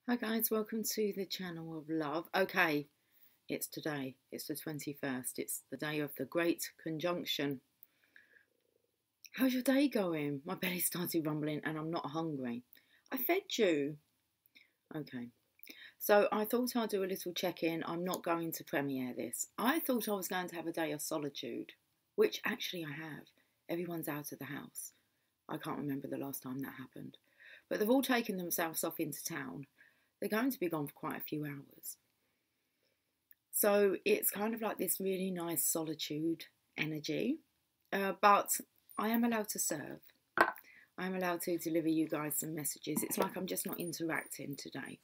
Hi guys, welcome to the channel of love. Okay, it's today. It's the 21st. It's the day of the Great Conjunction. How's your day going? My belly started rumbling and I'm not hungry. I fed you. Okay. So I thought I'd do a little check-in. I'm not going to premiere this. I thought I was going to have a day of solitude, which actually I have. Everyone's out of the house. I can't remember the last time that happened. But they've all taken themselves off into town. They're going to be gone for quite a few hours. So it's kind of like this really nice solitude energy. But I am allowed to serve. I am allowed to deliver you guys some messages. It's like I'm just not interacting today.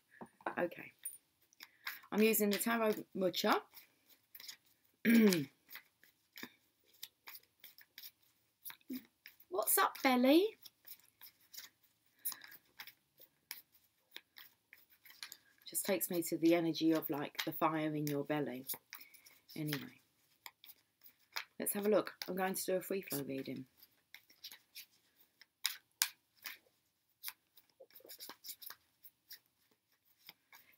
Okay. I'm using the Tarot Mucha. What's up, Belly? Just takes me to the energy of like the fire in your belly. Anyway, let's have a look. I'm going to do a free flow reading.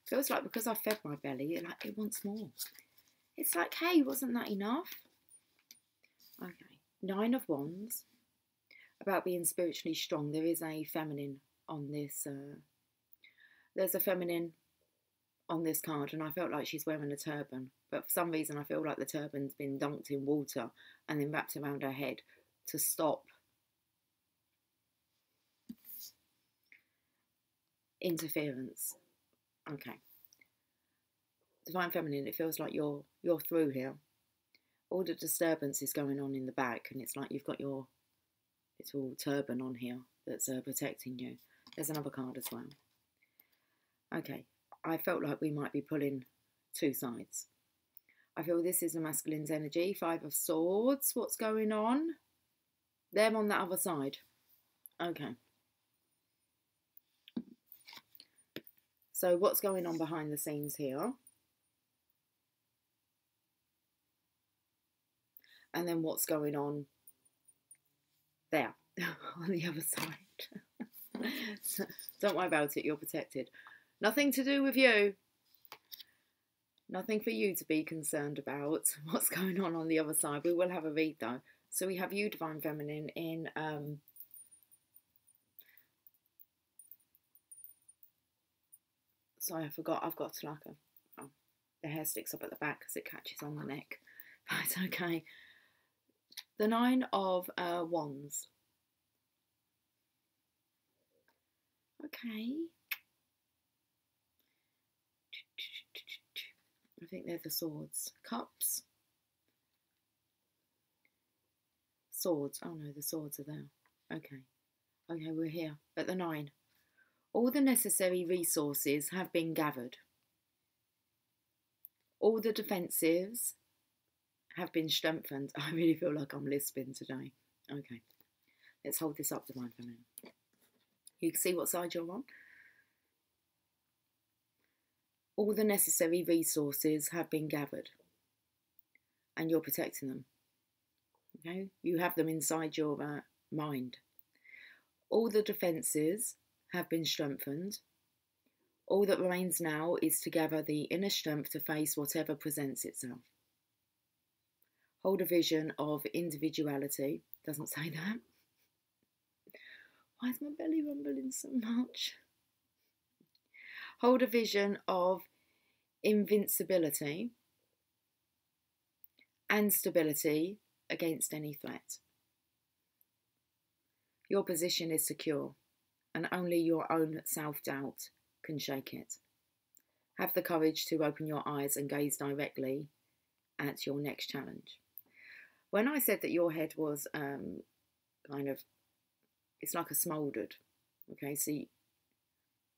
Feels like because I fed my belly, it wants more. It's like, hey, wasn't that enough? Okay, 9 of Wands. About being spiritually strong. There is a feminine on this. There's a feminine on this card, and I felt like she's wearing a turban. But for some reason, I feel like the turban's been dunked in water and then wrapped around her head to stop interference. Okay. Divine Feminine, it feels like you're through here. All the disturbance is going on in the back, and it's like you've got your little turban on here that's protecting you. There's another card as well. Okay, I felt like we might be pulling two sides. I feel this is the masculine's energy. 5 of Swords. What's going on? Them on that other side. Okay. So what's going on behind the scenes here? And then what's going on there on the other side? So don't worry about it. You're protected. Nothing to do with you. Nothing for you to be concerned about. What's going on the other side? We will have a read though. So we have you, Divine Feminine, in sorry, I forgot. I've got like a the hair sticks up at the back because it catches on the neck. But okay. The 9 of Wands. Okay. I think they're the Swords. Cups. Swords. Oh no, the Swords are there. Okay. Okay, we're here at the 9. All the necessary resources have been gathered. All the defensives have been strengthened. I really feel like I'm lisping today. Okay. Let's hold this up, Divine Feminine. You can see what side you're on. All the necessary resources have been gathered. And you're protecting them. Okay? You have them inside your mind. All the defences have been strengthened. All that remains now is to gather the inner strength to face whatever presents itself. Hold a vision of individuality. Doesn't say that. Why is my belly rumbling so much? Hold a vision of invincibility and stability against any threat. Your position is secure, and only your own self-doubt can shake it. Have the courage to open your eyes and gaze directly at your next challenge. When I said that your head was kind of, it's like a smouldered, okay, so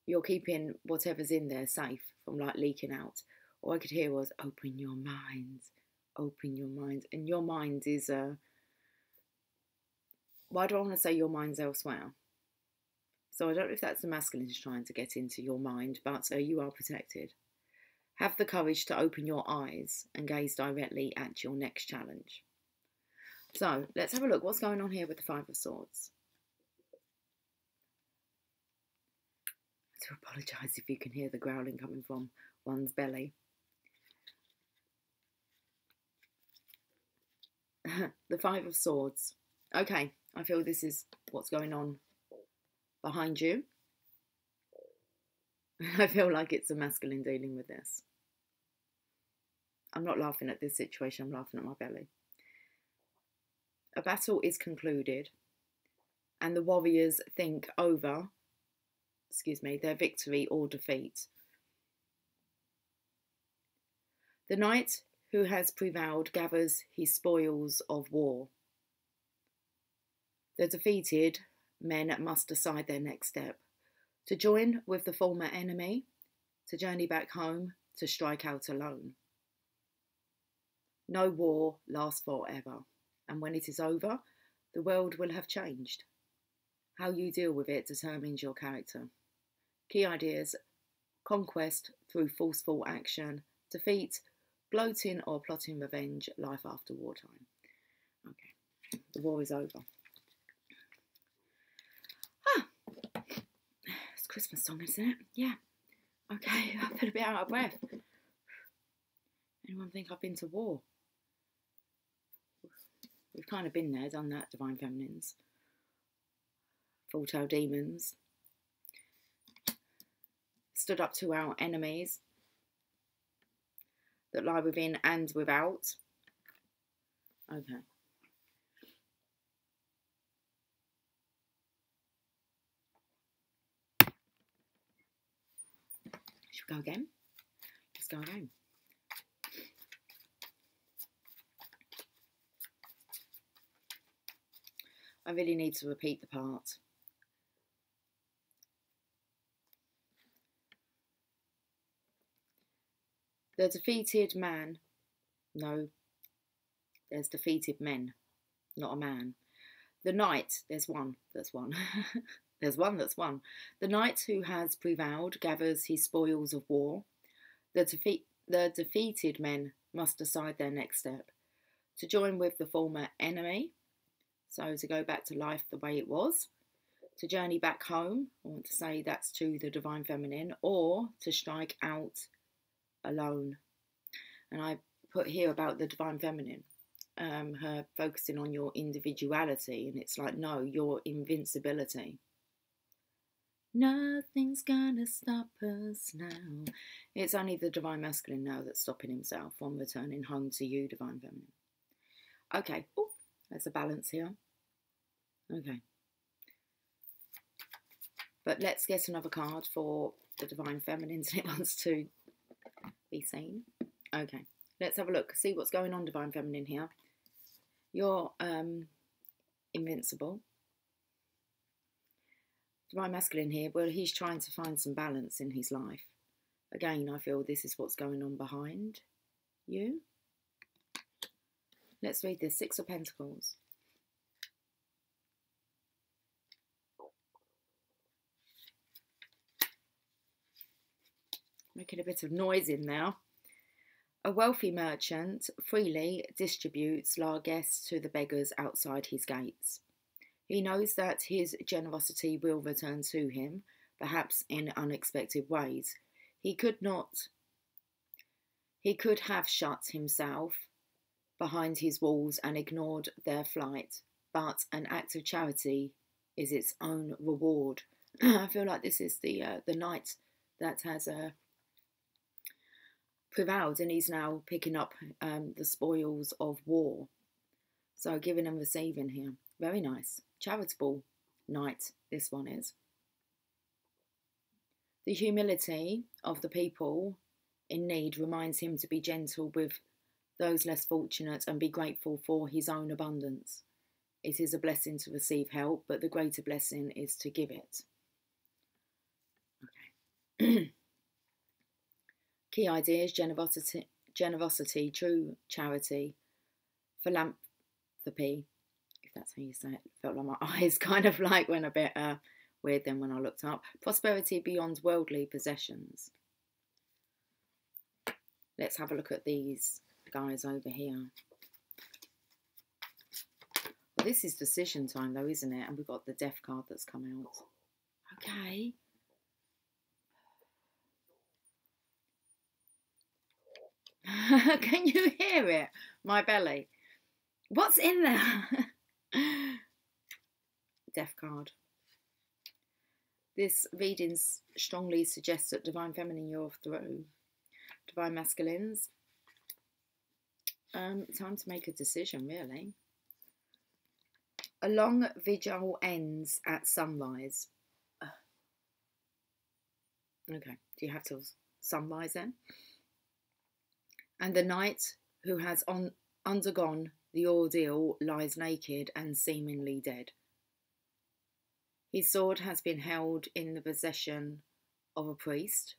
you're keeping whatever's in there safe from like leaking out. All I could hear was open your minds, open your mind. And your mind is, why do I want to say your mind's elsewhere? So I don't know if that's the masculine trying to get into your mind, but you are protected. Have the courage to open your eyes and gaze directly at your next challenge. So let's have a look. What's going on here with the 5 of Swords? to apologise if you can hear the growling coming from one's belly. The Five of Swords. Okay, I feel this is what's going on behind you. I feel like it's a masculine dealing with this. I'm not laughing at this situation, I'm laughing at my belly. A battle is concluded and the warriors think over, their victory or defeat. The knight who has prevailed gathers his spoils of war. The defeated men must decide their next step. To join with the former enemy, to journey back home, to strike out alone. No war lasts forever, and when it is over, the world will have changed. How you deal with it determines your character. Key ideas: conquest through forceful action, defeat, gloating or plotting revenge, life after wartime. Okay, the war is over. It's Christmas time, isn't it? Yeah. Okay, I feel a bit out of breath. Anyone think I've been to war? We've kind of been there, done that, Divine Feminines. Fought our demons. Stood up to our enemies that lie within and without. Okay. Should we go again? Let's go again. I really need to repeat the part. The defeated man. No, there's defeated men, not a man. The knight, there's one that's won. There's one that's won. The knight who has prevailed gathers his spoils of war. The defeated men must decide their next step. To join with the former enemy, so to go back to life the way it was. To journey back home, I want to say that's to the Divine Feminine, or to strike out alone. And I put here about the Divine Feminine, her focusing on your individuality, and it's like, no, your invincibility. Nothing's gonna stop us now. It's only the Divine Masculine now that's stopping himself from returning home to you, Divine Feminine. Okay, oh, there's a balance here. Okay. But let's get another card for the Divine Feminines and it wants to be seen. Okay, let's have a look, see what's going on, Divine Feminine here. You're invincible. Divine Masculine here, well, he's trying to find some balance in his life. Again, I feel this is what's going on behind you. Let's read this. Six of Pentacles. Making a bit of noise in now. A wealthy merchant freely distributes largesse to the beggars outside his gates. He knows that his generosity will return to him, perhaps in unexpected ways. He could have shut himself behind his walls and ignored their flight, but an act of charity is its own reward. I feel like this is the knight that has prevailed, and he's now picking up the spoils of war. So giving and receiving here. Very nice. Charitable knight, this one is. The humility of the people in need reminds him to be gentle with those less fortunate and be grateful for his own abundance. It is a blessing to receive help, but the greater blessing is to give it. Okay. Key ideas: generosity, true charity, philanthropy, if that's how you say it. Felt like my eyes kind of like went a bit weird then when I looked up. Prosperity beyond worldly possessions. Let's have a look at these guys over here. Well, this is decision time though, isn't it? And we've got the Death card that's come out. Okay. Can you hear it? My belly. What's in there? Death card. This reading strongly suggests that Divine Feminine, you're through. Divine Masculines, time to make a decision, really. A long vigil ends at sunrise. Okay, do you have till sunrise then? And the knight who has undergone the ordeal lies naked and seemingly dead. His sword has been held in the possession of a priest.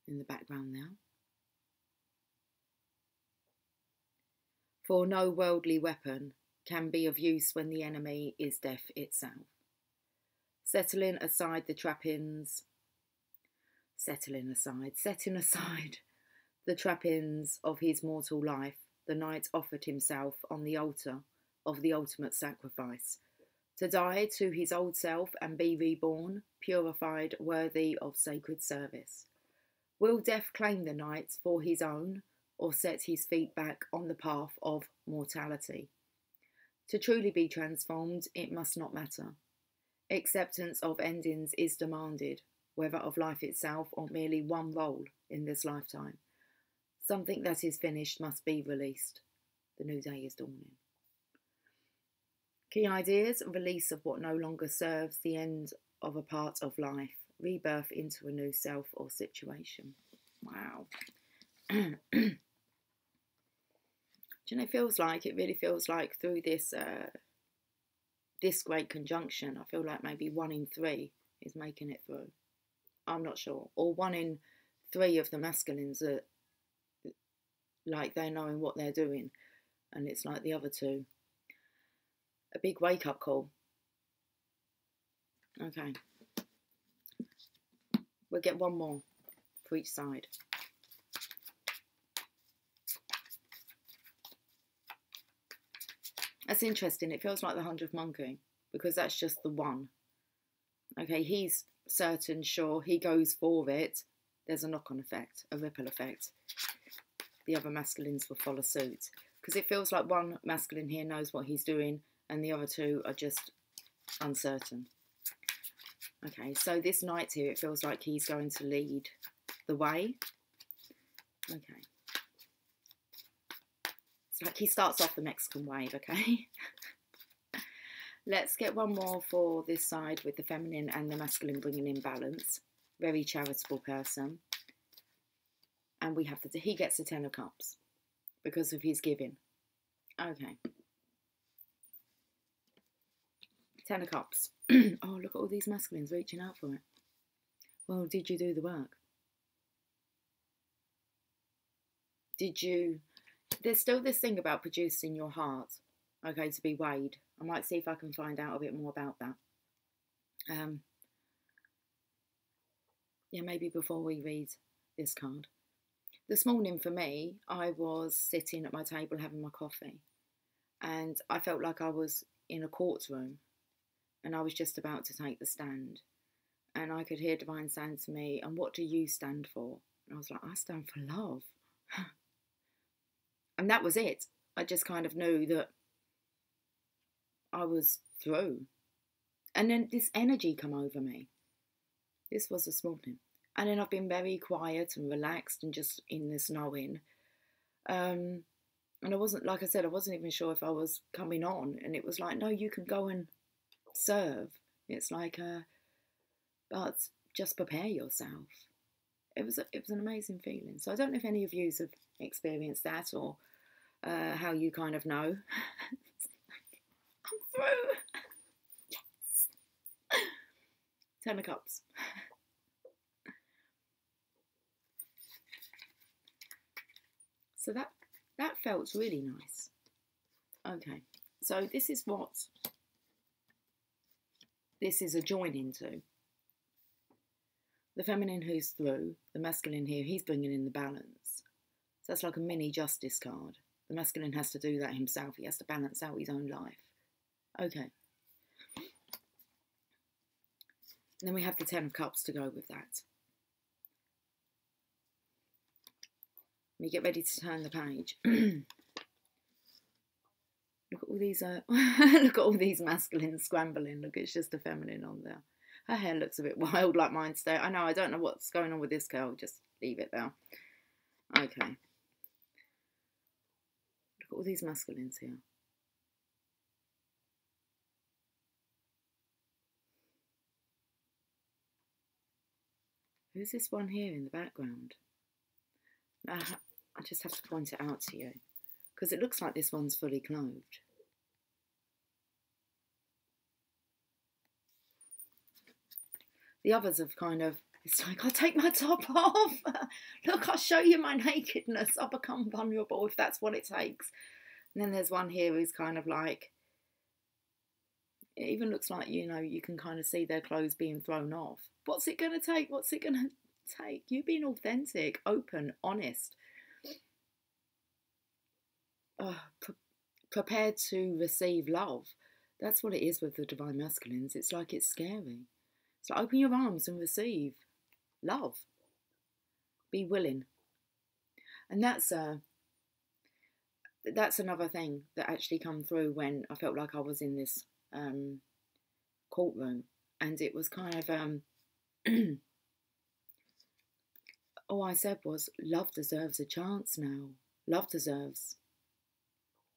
In the background now. For no worldly weapon can be of use when the enemy is death itself. Setting aside the trappings of his mortal life, the knight offered himself on the altar of the ultimate sacrifice, to die to his old self and be reborn, purified, worthy of sacred service. Will death claim the knight for his own, or set his feet back on the path of mortality? To truly be transformed, it must not matter. Acceptance of endings is demanded, whether of life itself or merely one role in this lifetime. Something that is finished must be released. The new day is dawning. Key ideas: release of what no longer serves, the end of a part of life, rebirth into a new self or situation. Wow. Do you know, it really feels like through this this great conjunction, I feel like maybe 1 in 3 is making it through. I'm not sure. Or 1 in 3 of the masculines are like they're knowing what they're doing. And it's like the other 2. A big wake-up call. Okay. We'll get 1 more for each side. That's interesting. It feels like the 100th monkey, because that's just the 1. Okay, he's certain, sure, he goes for it. There's a knock-on effect, a ripple effect. The other masculines will follow suit, because it feels like 1 masculine here knows what he's doing and the other 2 are just uncertain. Okay, so this knight here, it feels like he's going to lead the way. Okay. It's like he starts off the Mexican wave, okay? Let's get 1 more for this side with the feminine and the masculine bringing in balance. Very charitable person. And we have he gets the 10 of Cups because of his giving. Okay. 10 of Cups. Oh, look at all these masculines reaching out for it. Well, did you do the work? Did you... There's still this thing about producing your heart, okay, to be weighed. I might see if I can find out a bit more about that. Yeah, maybe before we read this card. This morning for me, I was sitting at my table having my coffee, and I felt like I was in a courtroom, and I was just about to take the stand, and I could hear Divine saying to me, "And what do you stand for?" And I was like, "I stand for love." And that was it. I just kind of knew that I was through. And then this energy come over me. This was this morning. And then I've been very quiet and relaxed and just in this knowing. And I wasn't, like I said, I wasn't even sure if I was coming on. And it was like, no, you can go and serve. It's like, but just prepare yourself. It was an amazing feeling. So I don't know if any of you have experienced that or how you kind of know. I'm through. Yes. 10 of Cups. So that felt really nice. Okay, so this is what this is a join into. The feminine who's through, the masculine here, he's bringing in the balance. So that's like a mini justice card. The masculine has to do that himself. He has to balance out his own life. Okay. And then we have the 10 of Cups to go with that. me get ready to turn the page. Look at all these, look at all these masculines scrambling. Look, it's just a feminine on there. Her hair looks a bit wild like mine today. I know, I don't know what's going on with this girl. Just leave it there. Okay. Look at all these masculines here. Who's this one here in the background? I just have to point it out to you, because it looks like this one's fully clothed. The others have kind of, it's like, I'll take my top off. Look, I'll show you my nakedness. I'll become vulnerable if that's what it takes. And then there's one here who's kind of like, it even looks like, you know, you can kind of see their clothes being thrown off. What's it going to take? What's it going to take? You being authentic, open, honest. Prepared to receive love. That's what it is with the divine masculines. It's like it's scary. It's like open your arms and receive love. Be willing. And that's another thing that actually come through when I felt like I was in this courtroom, and it was kind of all I said was, love deserves a chance now. Love deserves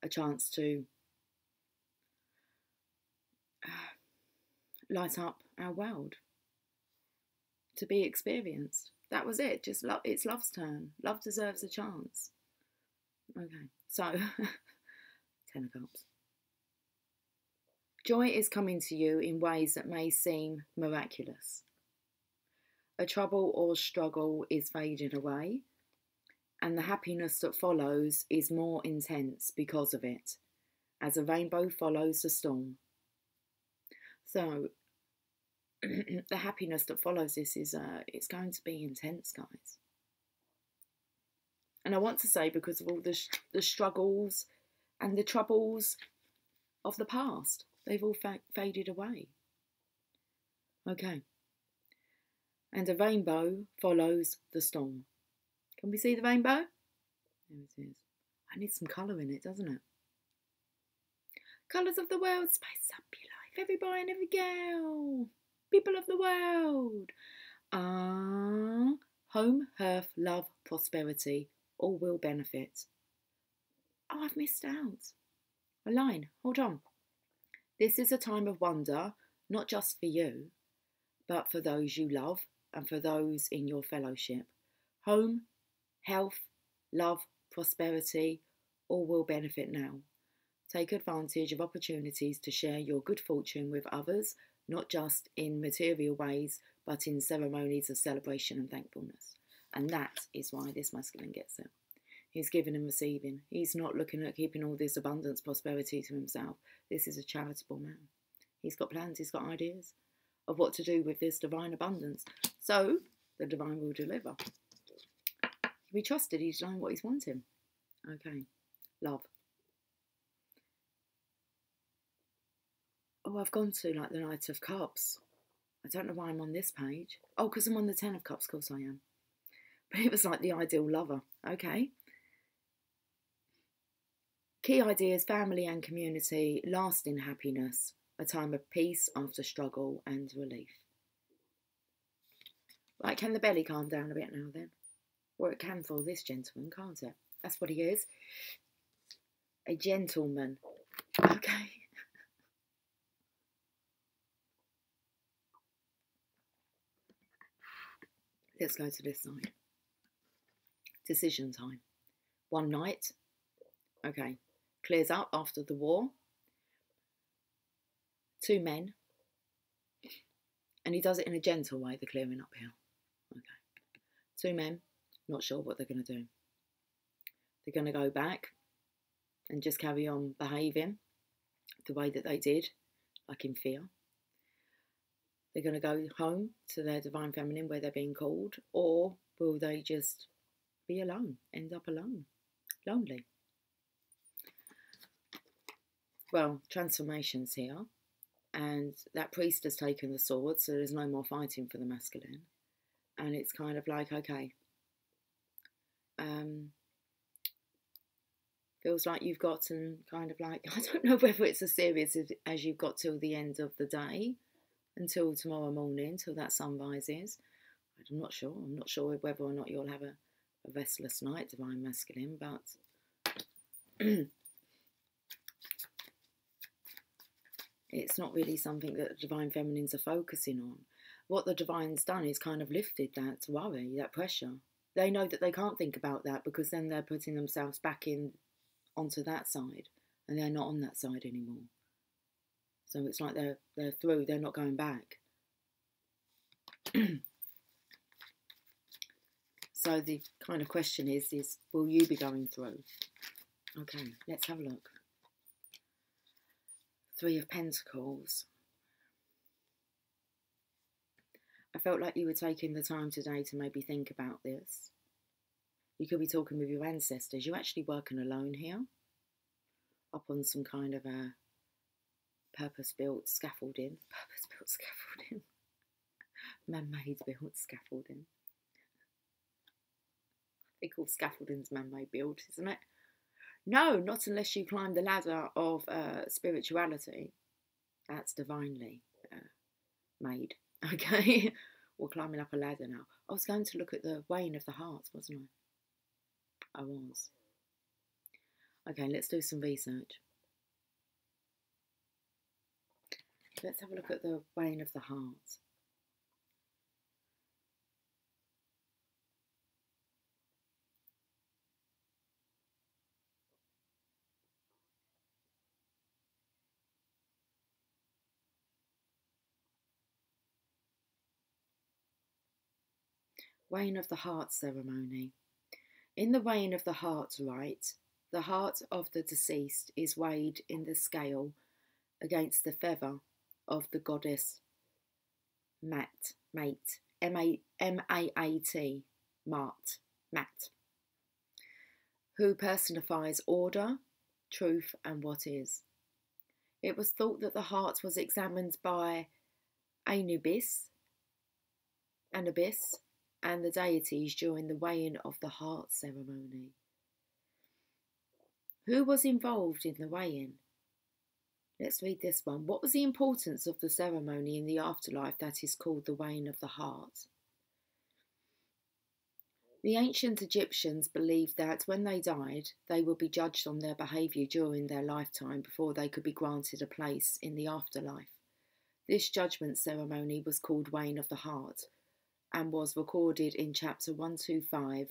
a chance to light up our world, to be experienced. That was it. Just love. It's love's turn. Love deserves a chance. Okay, so 10 of Cups. Joy is coming to you in ways that may seem miraculous. A trouble or struggle is fading away, and the happiness that follows is more intense because of it, as a rainbow follows the storm. So the happiness that follows this is it's going to be intense, guys. And I want to say, because of all the struggles and the troubles of the past, they've all faded away. Okay. And a rainbow follows the storm. Can we see the rainbow? There it is. I need some colour in it, doesn't it? Colours of the world, spice up your life. Every boy and every girl. People of the world. Home, hearth, love, prosperity. All will benefit. Oh, I've missed out. A line. Hold on. This is a time of wonder, not just for you, but for those you love and for those in your fellowship. Home, health, love, prosperity, all will benefit now. Take advantage of opportunities to share your good fortune with others, not just in material ways, but in ceremonies of celebration and thankfulness. And that is why this masculine gets it. He's giving and receiving. He's not looking at keeping all this abundance, prosperity to himself. This is a charitable man. He's got plans, he's got ideas of what to do with this divine abundance. So, the divine will deliver. We trusted he's doing what he's wanting. Okay. Love. Oh, I've gone to like the Knight of Cups. I don't know why I'm on this page. Oh, because I'm on the 10 of Cups. Of course I am. But it was like the ideal lover. Okay. Key ideas, family and community, lasting happiness, a time of peace after struggle and relief. Right, can the belly calm down a bit now then? Or it can for this gentleman, can't it? That's what he is. A gentleman. Okay. Let's go to this side. Decision time. One night. Okay. Clears up after the war. 2 men. And he does it in a gentle way, the clearing up here. Okay. 2 men. Not sure what they're going to do. They're going to go back and just carry on behaving the way that they did, like in fear. They're going to go home to their divine feminine where they're being called, or will they just be alone, end up alone, lonely? Well, transformation's here, and that priest has taken the sword, so there's no more fighting for the masculine. And it's kind of like, okay, Feels like you've gotten kind of like, I don't know whether it's as serious as you've got till the end of the day, until tomorrow morning, till that sun rises. I'm not sure. I'm not sure whether or not you'll have a restless night, Divine Masculine, but it's not really something that the Divine Feminines are focusing on. What the Divine's done is kind of lifted that worry, that pressure. They know that they can't think about that because then they're putting themselves back in onto that side, and they're not on that side anymore. So it's like they're through, they're not going back. So the kind of question is will you be going through? Okay, let's have a look. Three of Pentacles. I felt like you were taking the time today to maybe think about this. You could be talking with your ancestors. You're actually working alone here, up on some kind of a purpose-built scaffolding. Purpose-built scaffolding. Man-made built scaffolding. They call scaffoldings man-made built, isn't it? No, not unless you climb the ladder of spirituality. That's divinely made. Okay, we're climbing up a ladder now. I was going to look at the weighing of the hearts, wasn't I? I was. Okay, let's do some research. Let's have a look at the weighing of the heart. Weighing of the heart ceremony. In the weighing of the heart rite, the heart of the deceased is weighed in the scale against the feather of the goddess Mate, M-A-A-T, Mat, who personifies order, truth, and what is. It was thought that the heart was examined by Anubis, and the deities during the weighing of the heart ceremony. Who was involved in the weighing? Let's read this one. What was the importance of the ceremony in the afterlife that is called the weighing of the heart? The ancient Egyptians believed that when they died, they would be judged on their behaviour during their lifetime before they could be granted a place in the afterlife. This judgment ceremony was called weighing of the heart and was recorded in chapter 125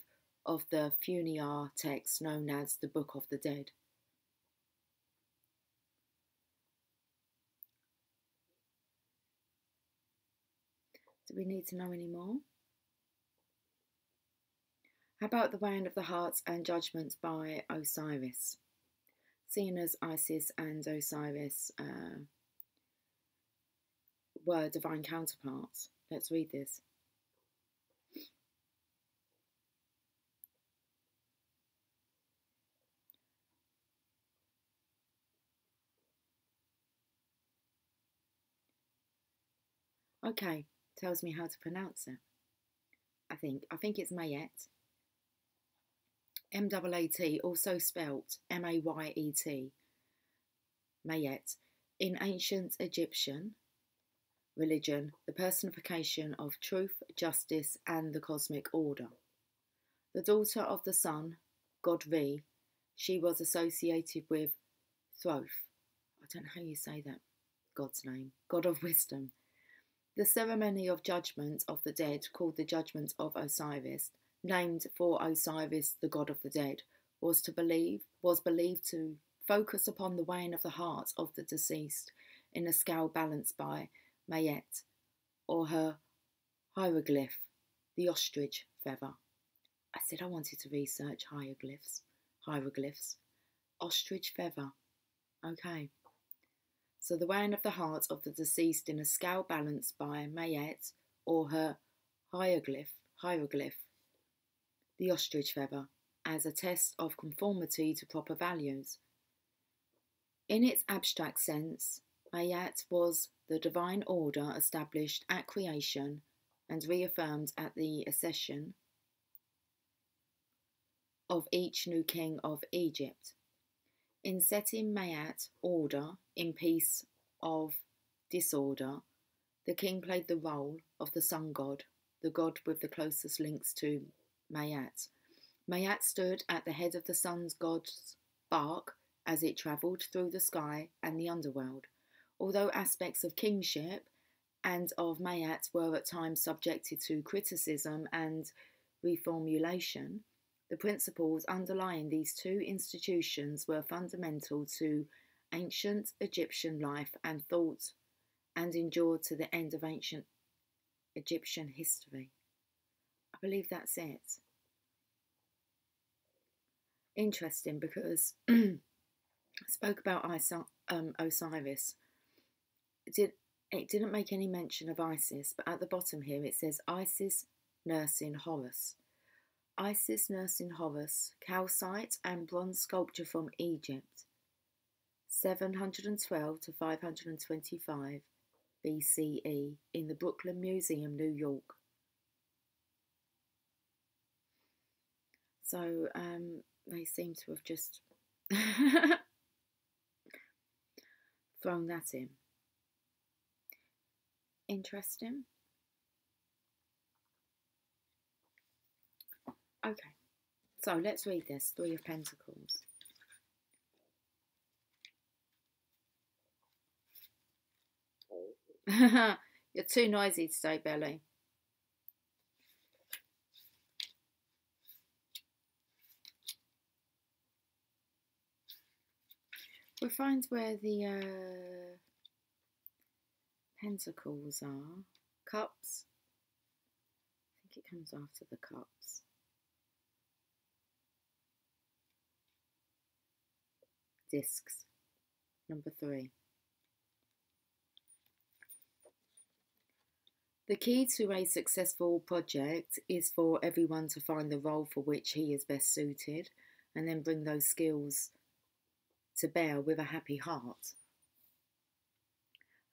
of the Funear text known as the Book of the Dead. Do we need to know any more? How about the weighing of the hearts and judgments by Osiris? Seeing as Isis and Osiris were divine counterparts. Let's read this. Okay, tells me how to pronounce it. I think it's Mayet. M-A-A-T, also spelt M-A-Y-E-T. Mayet. In ancient Egyptian religion, the personification of truth, justice, and the cosmic order. The daughter of the sun, god Re, she was associated with Thoth. I don't know how you say that god's name. God of wisdom. The ceremony of judgment of the dead, called the Judgment of Osiris, named for Osiris, the god of the dead, was believed to focus upon the weighing of the heart of the deceased in a scale balanced by Mayet, or her hieroglyph, the ostrich feather. I said I wanted to research hieroglyphs. Ostrich feather. Okay. So the weighing of the heart of the deceased in a scale balanced by Mayet, or her hieroglyph, the ostrich feather, as a test of conformity to proper values. In its abstract sense, Mayat was the divine order established at creation and reaffirmed at the accession of each new king of Egypt. In setting Mayat order in peace of disorder, the king played the role of the sun god, the god with the closest links to Mayat. Mayat stood at the head of the sun god's bark as it travelled through the sky and the underworld. Although aspects of kingship and of Mayat were at times subjected to criticism and reformulation, the principles underlying these two institutions were fundamental to ancient Egyptian life and thought and endured to the end of ancient Egyptian history. I believe that's it. Interesting, because I spoke about Osiris. It didn't make any mention of Isis, but at the bottom here it says Isis nursing Horus. Isis nursing Horus, calcite and bronze sculpture from Egypt, 712 to 525 BCE, in the Brooklyn Museum, New York. So they seem to have just thrown that in. Interesting. Okay, so let's read this. Three of Pentacles. You're too noisy today, Belly. We'll find where the Pentacles are. Cups. I think it comes after the Cups. Discs. Number 3. The key to a successful project is for everyone to find the role for which he is best suited, and then bring those skills to bear with a happy heart.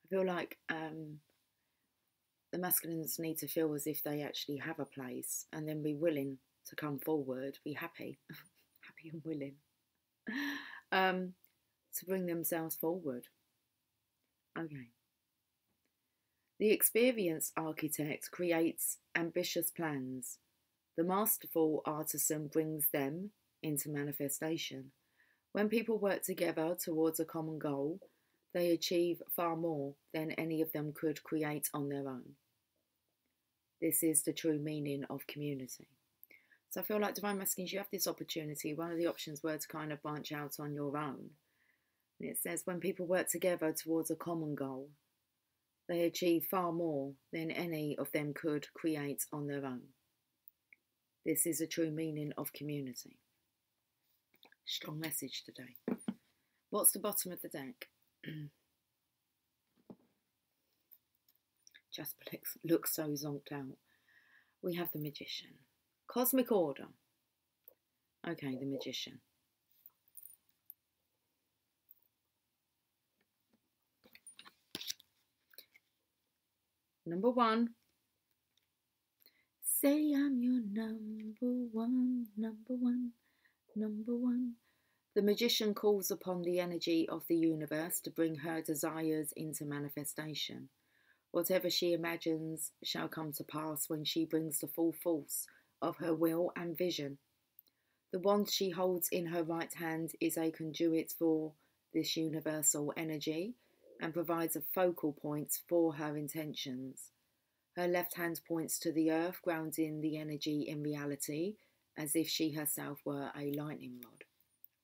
I feel like the masculines need to feel as if they actually have a place, and then be willing to come forward, be happy, happy and willing, to bring themselves forward. Okay. The experienced architect creates ambitious plans. The masterful artisan brings them into manifestation. When people work together towards a common goal, they achieve far more than any of them could create on their own. This is the true meaning of community. So I feel like, Divine Masculines, you have this opportunity. One of the options were to kind of branch out on your own. And it says, when people work together towards a common goal, they achieve far more than any of them could create on their own. This is a true meaning of community. Strong message today. What's the bottom of the deck? Jasper looks so zonked out. We have the Magician. Cosmic order. Okay, the Magician. Number 1. Say I'm your number one, number one, number one. The Magician calls upon the energy of the universe to bring her desires into manifestation. Whatever she imagines shall come to pass when she brings the full force of her will and vision. The wand she holds in her right hand is a conduit for this universal energy and provides a focal point for her intentions. Her left hand points to the earth, grounding the energy in reality, as if she herself were a lightning rod.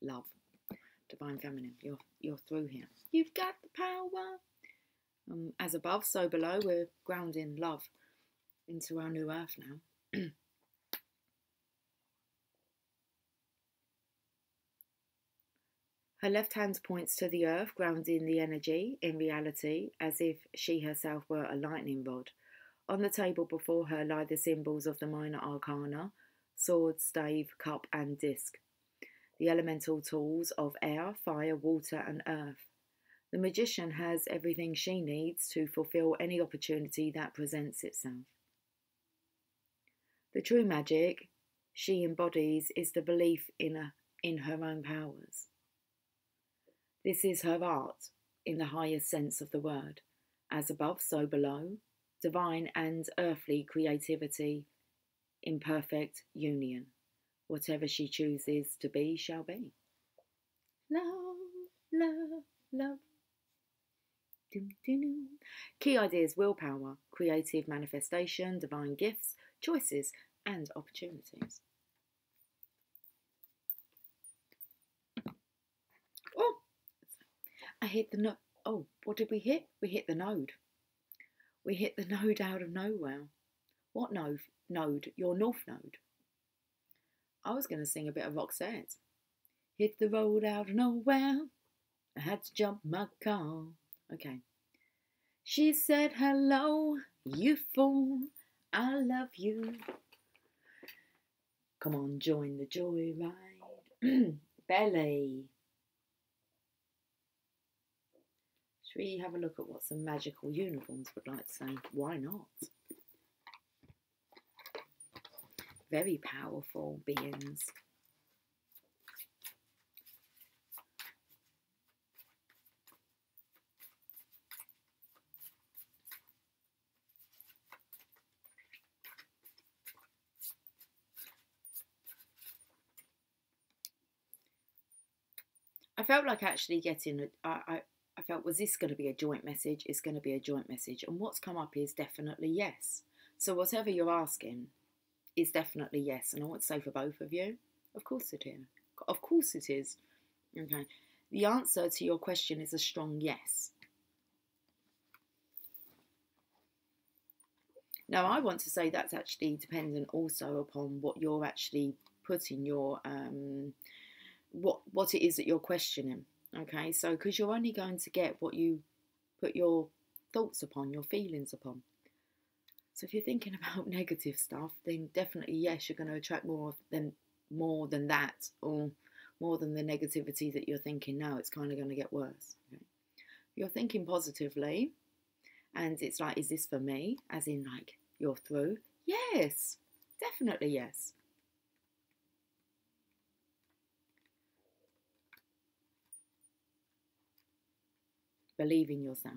Love. Divine Feminine, you're through here. You've got the power. As above, so below. We're grounding love into our new earth now. Her left hand points to the earth, grounding the energy in reality, as if she herself were a lightning rod. On the table before her lie the symbols of the minor arcana: sword, stave, cup, and disc. The elemental tools of air, fire, water, and earth. The Magician has everything she needs to fulfill any opportunity that presents itself. The true magic she embodies is the belief in her own powers. This is her art in the highest sense of the word. As above, so below. Divine and earthly creativity in perfect union. Whatever she chooses to be shall be. Love, love, love. Dum, dum, dum. Key ideas: willpower, creative manifestation, divine gifts, choices, and opportunities. Oh, I hit the node. Oh, what did we hit? We hit the node. We hit the node out of nowhere. What node? Node, your north node. I was going to sing a bit of Roxette. Hit the road out of nowhere. I had to jump my car. Okay. She said, hello, you fool. I love you. Come on, join the joyride. Belly. Should we have a look at what some magical unicorns would like to say? Why not? Very powerful beings. I felt like actually getting I felt, was this going to be a joint message? It's going to be a joint message. And what's come up is definitely yes. So whatever you're asking is definitely yes. And I want to say for both of you, of course it is. Of course it is. Okay. The answer to your question is a strong yes. Now, I want to say that's actually dependent also upon what you're actually putting your, what it is that you're questioning. Okay, so because you're only going to get what you put your thoughts upon, your feelings upon. So if you're thinking about negative stuff, then definitely yes, you're going to attract more than that, or more than the negativity that you're thinking now. It's kind of going to get worse. Okay? You're thinking positively, and it's like, is this for me? As in, like, you're through. Yes, definitely yes. Believe in yourself.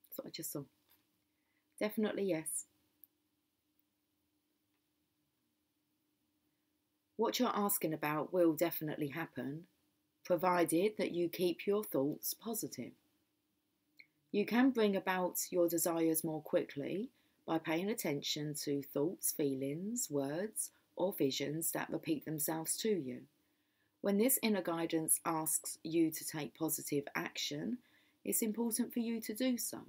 That's what I just saw. Definitely yes. What you're asking about will definitely happen, provided that you keep your thoughts positive. You can bring about your desires more quickly by paying attention to thoughts, feelings, words, or visions that repeat themselves to you. When this inner guidance asks you to take positive action, it's important for you to do so.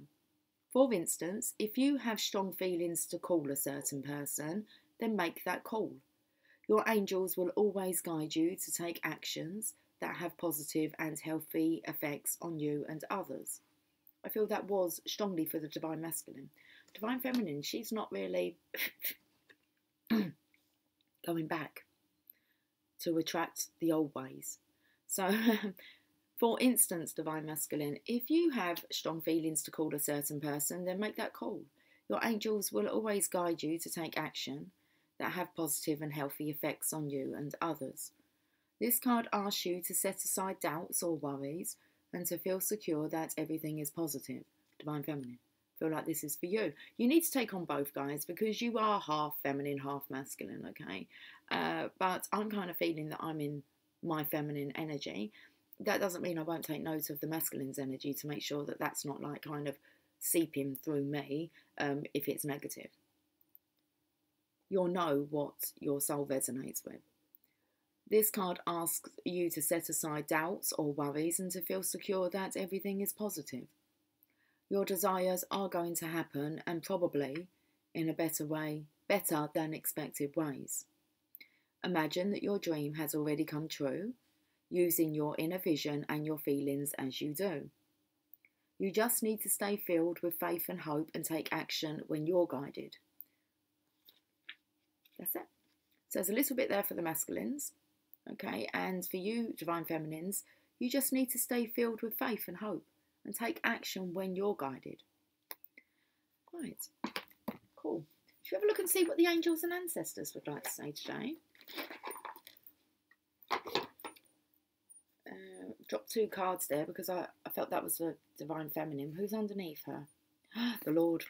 For instance, if you have strong feelings to call a certain person, then make that call. Your angels will always guide you to take actions that have positive and healthy effects on you and others. I feel that was strongly for the Divine Masculine. Divine Feminine, she's not really going back to attract the old ways. So, for instance, Divine Masculine, if you have strong feelings to call a certain person, then make that call. Your angels will always guide you to take action that have positive and healthy effects on you and others. This card asks you to set aside doubts or worries and to feel secure that everything is positive. Divine Feminine, feel like this is for you. You need to take on both, guys, because you are half feminine, half masculine, okay? But I'm kind of feeling that I'm in my feminine energy. That doesn't mean I won't take note of the masculine's energy to make sure that that's not like kind of seeping through me if it's negative. You'll know what your soul resonates with. This card asks you to set aside doubts or worries and to feel secure that everything is positive. Your desires are going to happen, and probably in a better than expected ways. Imagine that your dream has already come true, using your inner vision and your feelings as you do. You just need to stay filled with faith and hope and take action when you're guided. That's it. So there's a little bit there for the masculines, okay? And for you, Divine Feminines, you just need to stay filled with faith and hope and take action when you're guided. Right, cool. Should we have a look and see what the angels and ancestors would like to say today? Dropped 2 cards there because I felt that was the Divine Feminine. Who's underneath her? The Lord.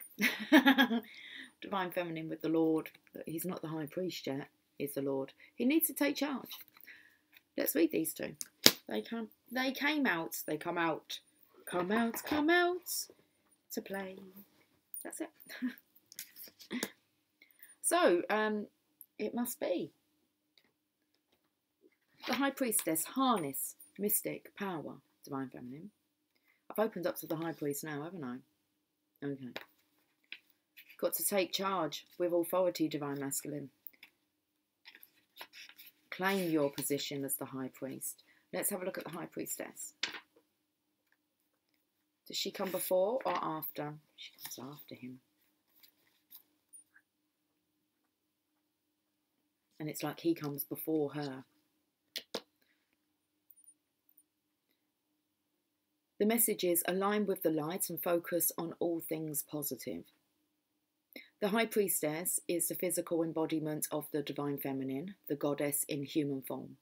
Divine Feminine with the Lord. He's not the High Priest yet. He's the Lord. He needs to take charge. Let's read these two. They came out. They come out. Come out to play. That's it. So, it must be the High Priestess, harness, mystic, power, Divine Feminine. I've opened up to the High Priest now, haven't I? Okay. Got to take charge with authority, Divine Masculine. Claim your position as the High Priest. Let's have a look at the High Priestess. Does she come before or after? She comes after him. And it's like he comes before her. The message is align with the light and focus on all things positive. The High Priestess is the physical embodiment of the Divine Feminine, the goddess in human form.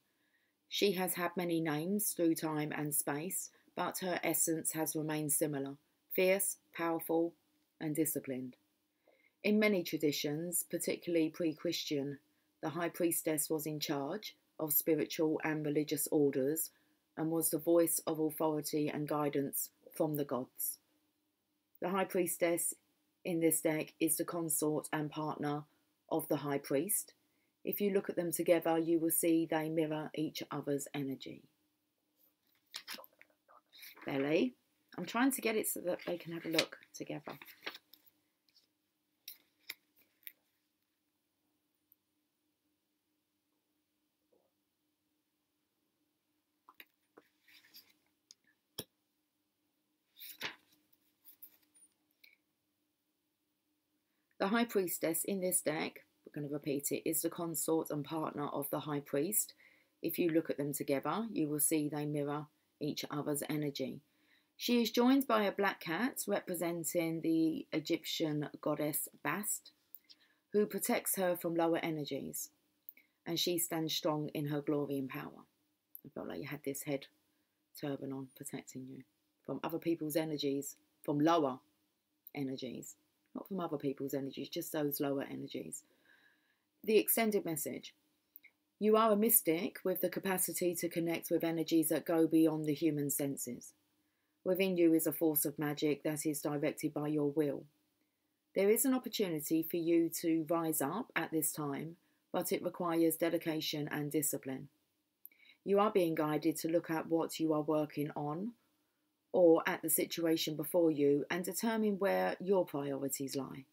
She has had many names through time and space, but her essence has remained similar, fierce, powerful, and disciplined. In many traditions, particularly pre-Christian, the High Priestess was in charge of spiritual and religious orders and was the voice of authority and guidance from the gods. The High Priestess in this deck is the consort and partner of the High Priest. If you look at them together, you will see they mirror each other's energy. Belly. I'm trying to get it so that they can have a look together. The High Priestess in this deck, we're going to repeat it, is the consort and partner of the High Priest. If you look at them together, you will see they mirror each other's energy. She is joined by a black cat representing the Egyptian goddess Bast, who protects her from lower energies, and she stands strong in her glory and power. I felt like you had this head turban on, protecting you from other people's energies, from lower energies. Not from other people's energies, just those lower energies. The extended message. You are a mystic with the capacity to connect with energies that go beyond the human senses. Within you is a force of magic that is directed by your will. There is an opportunity for you to rise up at this time, but it requires dedication and discipline. You are being guided to look at what you are working on or at the situation before you and determine where your priorities lie.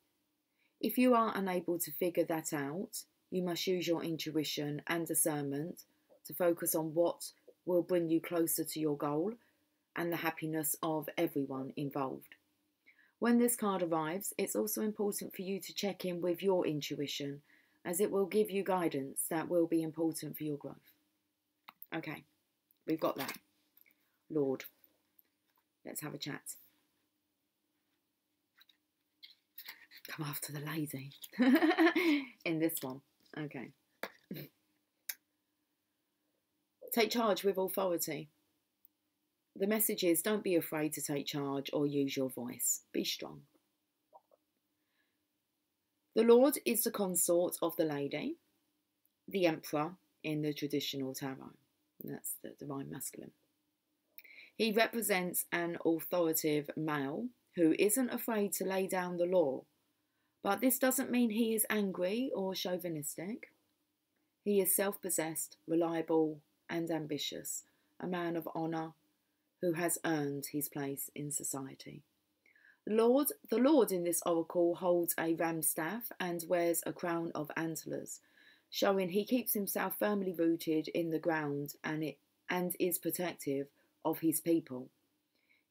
If you are unable to figure that out, you must use your intuition and discernment to focus on what will bring you closer to your goal and the happiness of everyone involved. When this card arrives, it's also important for you to check in with your intuition, as it will give you guidance that will be important for your growth. Okay, we've got that. Lord. Let's have a chat. Come after the lady. In this one. Okay. Take charge with authority. The message is don't be afraid to take charge or use your voice. Be strong. The Lord is the consort of the lady, the Emperor in the traditional tarot. That's the Divine Masculine. He represents an authoritative male who isn't afraid to lay down the law, but this doesn't mean he is angry or chauvinistic. He is self-possessed, reliable and ambitious, a man of honour who has earned his place in society. The Lord in this oracle holds a ram's staff and wears a crown of antlers, showing he keeps himself firmly rooted in the ground and is protective of his people.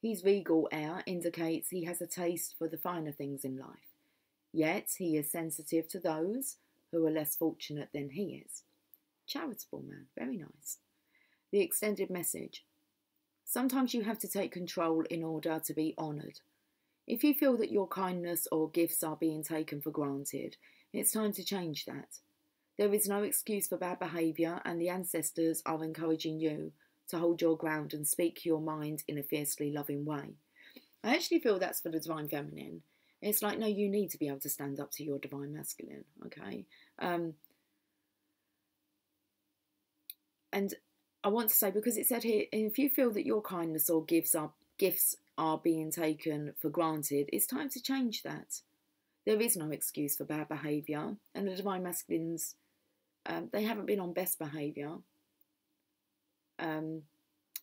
His regal air indicates he has a taste for the finer things in life, yet he is sensitive to those who are less fortunate than he is. Charitable man, very nice. The extended message. Sometimes you have to take control in order to be honoured. If you feel that your kindness or gifts are being taken for granted, it's time to change that. There is no excuse for bad behaviour, and the ancestors are encouraging you to hold your ground and speak your mind in a fiercely loving way. I actually feel that's for the Divine Feminine. It's like, no, you need to be able to stand up to your Divine Masculine, okay? And I want to say, because it said here, if you feel that your kindness or gifts are being taken for granted, it's time to change that. There is no excuse for bad behaviour, and the Divine Masculines, they haven't been on best behaviour.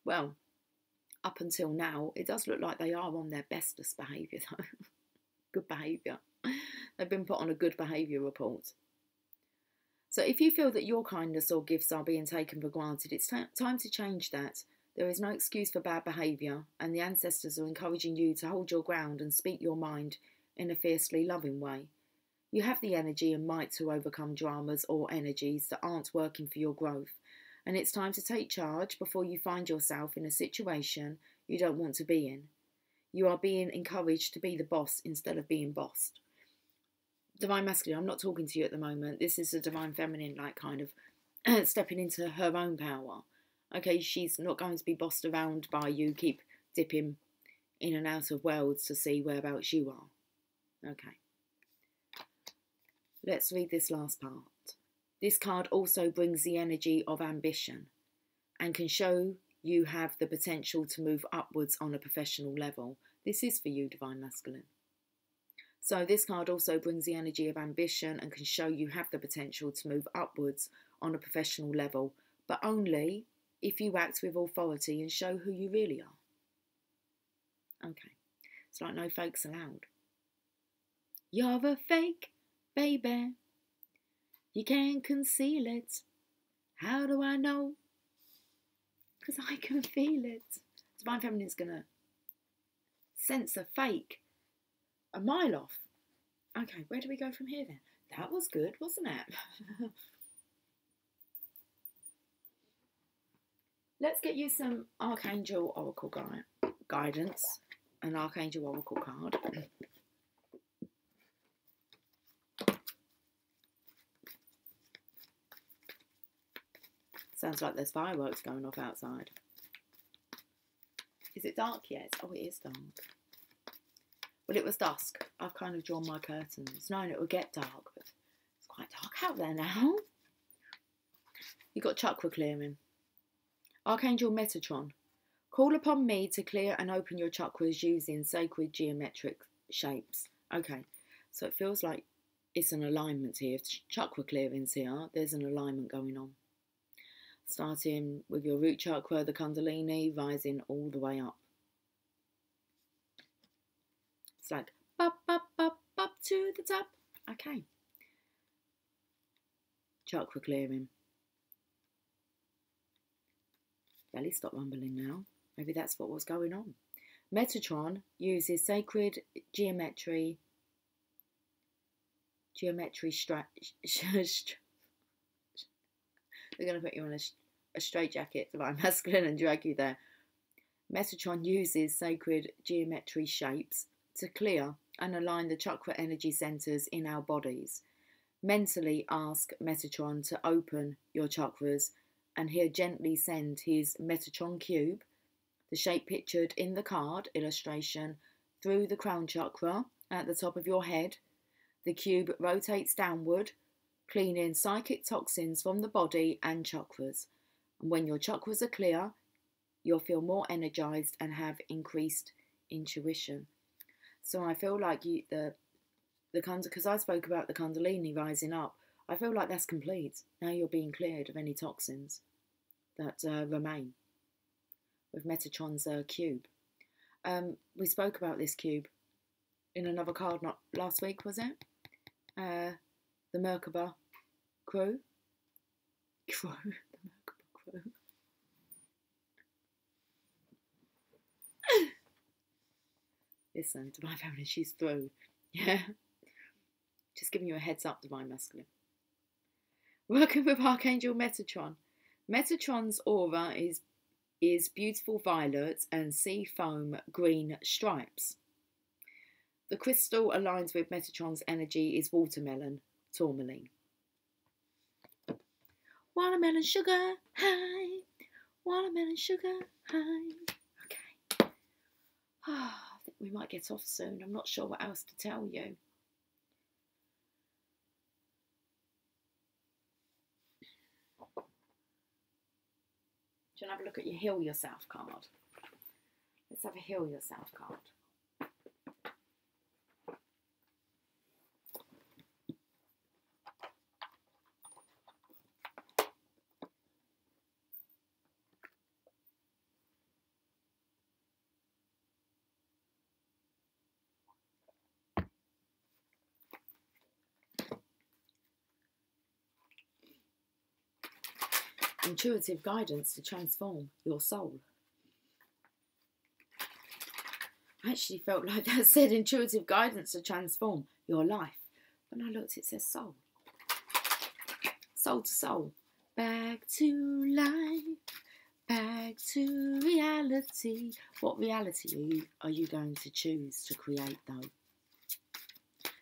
Well, up until now, it does look like they are on their bestest behaviour, though. Good behaviour. They've been put on a good behaviour report. So if you feel that your kindness or gifts are being taken for granted, it's time to change that. There is no excuse for bad behaviour, and the ancestors are encouraging you to hold your ground and speak your mind in a fiercely loving way. You have the energy and might to overcome dramas or energies that aren't working for your growth, and it's time to take charge before you find yourself in a situation you don't want to be in. You are being encouraged to be the boss instead of being bossed. Divine Masculine, I'm not talking to you at the moment. This is a Divine Feminine, like kind of stepping into her own power. Okay, she's not going to be bossed around by you, keep dipping in and out of worlds to see whereabouts you are. Okay. Let's read this last part. This card also brings the energy of ambition and can show you have the potential to move upwards on a professional level. This is for you, Divine Masculine. So this card also brings the energy of ambition and can show you have the potential to move upwards on a professional level, but only if you act with authority and show who you really are. Okay, it's like no fakes allowed. You're a fake, baby. You can't conceal it. How do I know? Because I can feel it. Divine Feminine's going to sense a fake a mile off. Okay, where do we go from here then? That was good, wasn't it? Let's get you some Archangel Oracle guidance. An Archangel Oracle card. Sounds like there's fireworks going off outside. Is it dark yet? Oh, it is dark. Well, it was dusk. I've kind of drawn my curtains, knowing it would get dark, but it's quite dark out there now. You've got chakra clearing. Archangel Metatron. Call upon me to clear and open your chakras using sacred geometric shapes. Okay, so it feels like it's an alignment here. If chakra clearings here, there's an alignment going on. Starting with your root chakra, the Kundalini, rising all the way up. It's like up, up, up, up to the top. Okay. Chakra clearing. Belly, stop rumbling now. Maybe that's what was going on. Metatron uses sacred geometry They're going to put you in a straitjacket, Divine Masculine, and drag you there. Metatron uses sacred geometry shapes to clear and align the chakra energy centers in our bodies. Mentally ask Metatron to open your chakras, and he'll gently send his Metatron cube, the shape pictured in the card illustration, through the crown chakra at the top of your head. The cube rotates downward, cleaning psychic toxins from the body and chakras. And when your chakras are clear, you'll feel more energized and have increased intuition. So I feel like because I spoke about the Kundalini rising up, I feel like that's complete. Now you're being cleared of any toxins that remain with Metatron's cube. We spoke about this cube in another card, not last week, was it? The Merkaba crew. The Merkaba crew. Listen, Divine Feminine, she's through. Yeah. Just giving you a heads up, Divine Masculine. Working with Archangel Metatron. Metatron's aura is beautiful violet and sea foam green stripes. The crystal aligns with Metatron's energy is watermelon tourmaline. Watermelon sugar high, Watermelon sugar high. Okay. I think we might get off soon. I'm not sure what else to tell you. Do you want to have a look at your Heal Yourself card? Let's have a Heal Yourself card. Intuitive guidance to transform your soul. I actually felt like that said intuitive guidance to transform your life. When I looked, it says soul. Soul to soul. Back to life. Back to reality. What reality are you going to choose to create, though?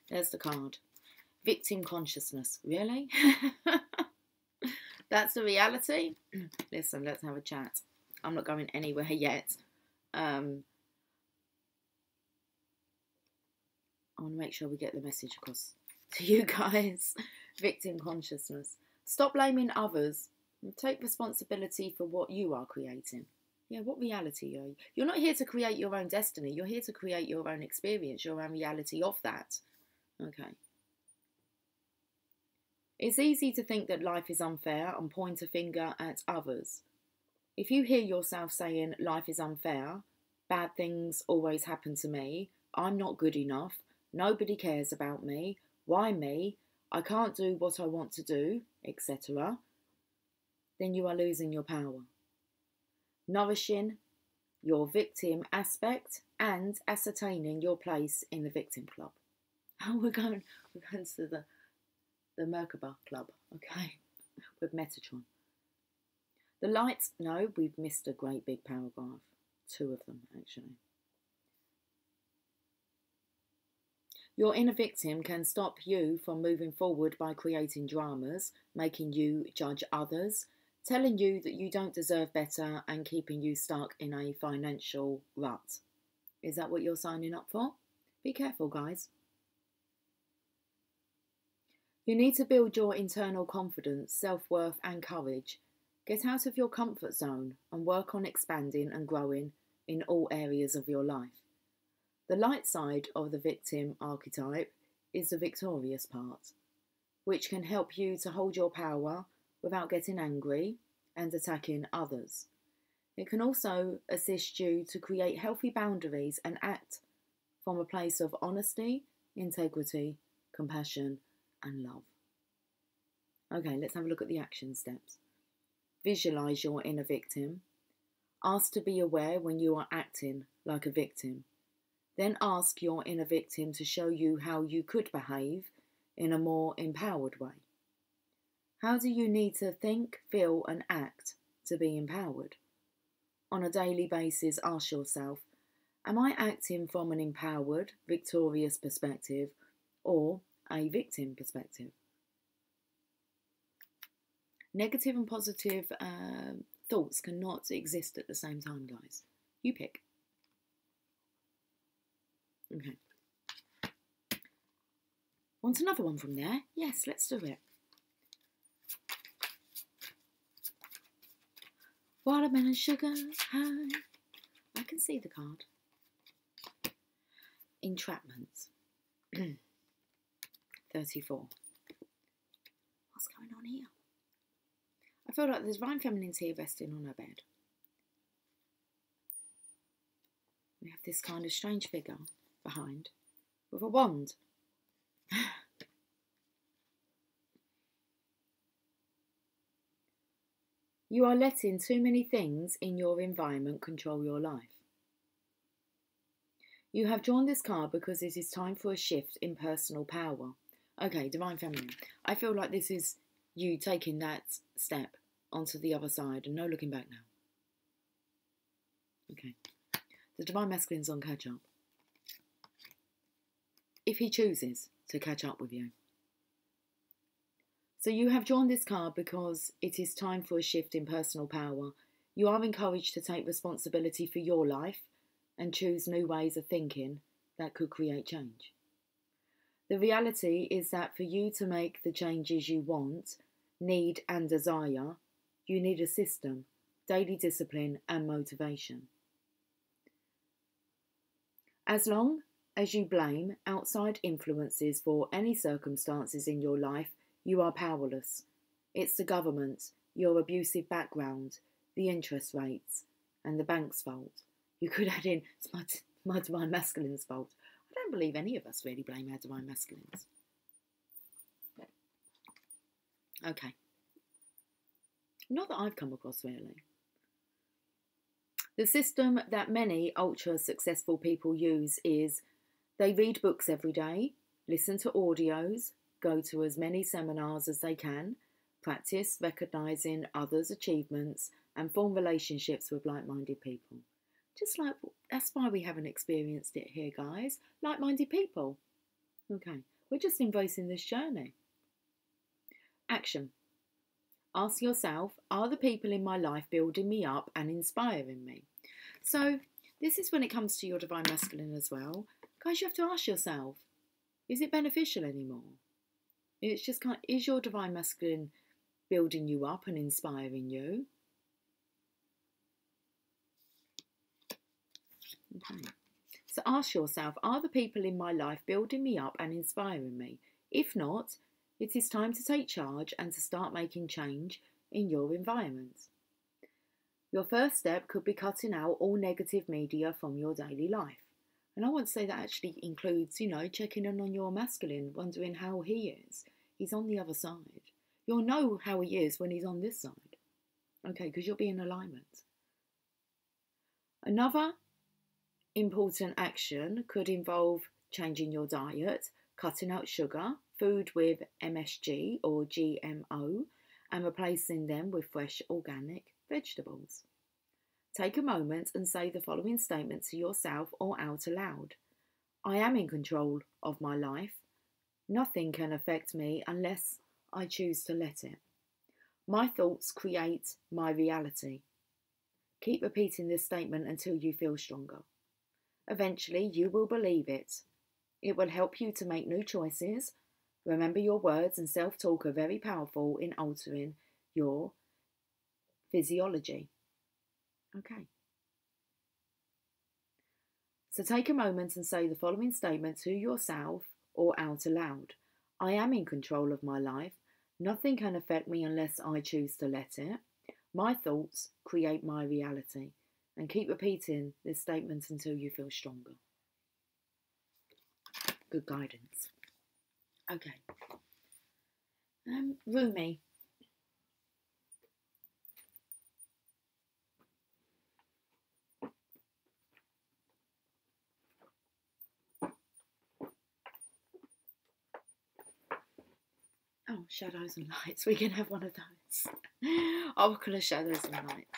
There's the card. Victim consciousness. Really? That's the reality? Listen, let's have a chat. I'm not going anywhere yet. I want to make sure we get the message across to you guys. Victim consciousness. Stop blaming others and take responsibility for what you are creating. Yeah, what reality are you? You're not here to create your own destiny. You're here to create your own experience, your own reality of that. Okay. It's easy to think that life is unfair and point a finger at others. If you hear yourself saying life is unfair, bad things always happen to me, I'm not good enough, nobody cares about me, why me, I can't do what I want to do, etc., then you are losing your power. Nourishing your victim aspect and ascertaining your place in the victim club. Oh, we're going to the Merkaba Club, okay, with Metatron. The lights, no, we've missed a great big paragraph. 2 of them, actually. Your inner victim can stop you from moving forward by creating dramas, making you judge others, telling you that you don't deserve better and keeping you stuck in a financial rut. Is that what you're signing up for? Be careful, guys. You need to build your internal confidence, self-worth and courage. Get out of your comfort zone and work on expanding and growing in all areas of your life. The light side of the victim archetype is the victorious part, which can help you to hold your power without getting angry and attacking others. It can also assist you to create healthy boundaries and act from a place of honesty, integrity, compassion, and love. Okay, let's have a look at the action steps. Visualize your inner victim. Ask to be aware when you are acting like a victim. Then ask your inner victim to show you how you could behave in a more empowered way. How do you need to think, feel, and act to be empowered? On a daily basis, ask yourself, am I acting from an empowered, victorious perspective or a victim perspective? Negative and positive thoughts cannot exist at the same time, guys. You pick. Okay. Want another one from there? Yes, let's do it. Watermelon sugar high. I can see the card. Entrapment. 34. What's going on here? I feel like the Divine Feminine's here resting on her bed. We have this kind of strange figure behind with a wand. You are letting too many things in your environment control your life. You have drawn this card because it is time for a shift in personal power. Okay, Divine Feminine. I feel like this is you taking that step onto the other side and no looking back now. Okay. The Divine Masculine's on catch up. If he chooses to catch up with you. So you have drawn this card because it is time for a shift in personal power. You are encouraged to take responsibility for your life and choose new ways of thinking that could create change. The reality is that for you to make the changes you want, need, and desire, you need a system, daily discipline, and motivation. As long as you blame outside influences for any circumstances in your life, you are powerless. It's the government, your abusive background, the interest rates, and the bank's fault. You could add in, it's my divine masculine's fault. I don't believe any of us really blame our divine masculines. Okay. Not that I've come across, really. The system that many ultra successful people use is they read books every day, listen to audios, go to as many seminars as they can, practice recognising others' achievements, and form relationships with like-minded people. Just like, that's why we haven't experienced it here, guys. Like-minded people. Okay, we're just embracing this journey. Action. Ask yourself, are the people in my life building me up and inspiring me? So this is when it comes to your divine masculine as well. Guys, you have to ask yourself, is it beneficial anymore? It's just kind of, is your divine masculine building you up and inspiring you? Okay. So ask yourself, are the people in my life building me up and inspiring me? If not, it is time to take charge and to start making change in your environment. Your first step could be cutting out all negative media from your daily life. And I want to say that actually includes, checking in on your masculine, wondering how he is. He's on the other side. You'll know how he is when he's on this side. Okay, because you'll be in alignment. Another important action could involve changing your diet, cutting out sugar, food with MSG or GMO, and replacing them with fresh organic vegetables. Take a moment and say the following statement to yourself or out aloud. I am in control of my life. Nothing can affect me unless I choose to let it. My thoughts create my reality. Keep repeating this statement until you feel stronger. Eventually, you will believe it. It will help you to make new choices. Remember, your words and self-talk are very powerful in altering your physiology. Okay. So take a moment and say the following statement to yourself or out aloud. I am in control of my life. Nothing can affect me unless I choose to let it. My thoughts create my reality. And keep repeating this statement until you feel stronger. Good guidance. Okay. Rumi. Oh, shadows and lights. We can have one of those. Ocular shadows and lights.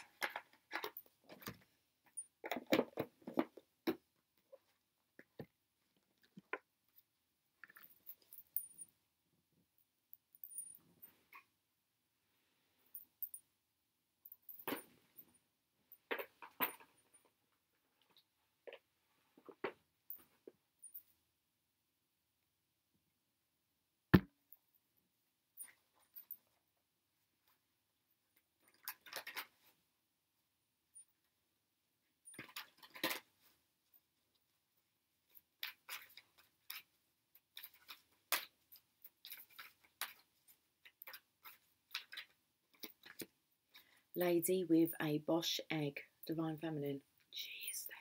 Lady with a Bosch egg, divine feminine. Jeez, the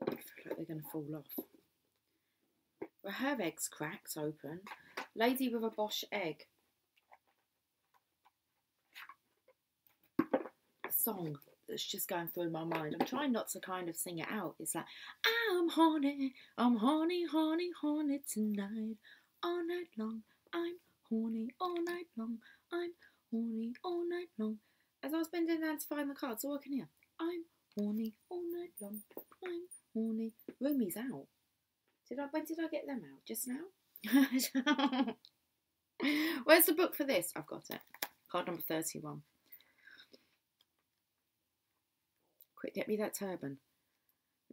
hair. I feel like they're going to fall off. Well, her egg's cracked open. Lady with a Bosch egg. A song that's just going through my mind. I'm trying not to kind of sing it out. It's like, I'm horny, horny, horny tonight. All night long, I'm horny all night long. I'm horny all night long. As I was bending down to find the cards, all I can hear, I'm horny all night long. I'm horny. Rumi's out. When did I get them out? Just now? Where's the book for this? I've got it. Card number 31. Quick, get me that turban.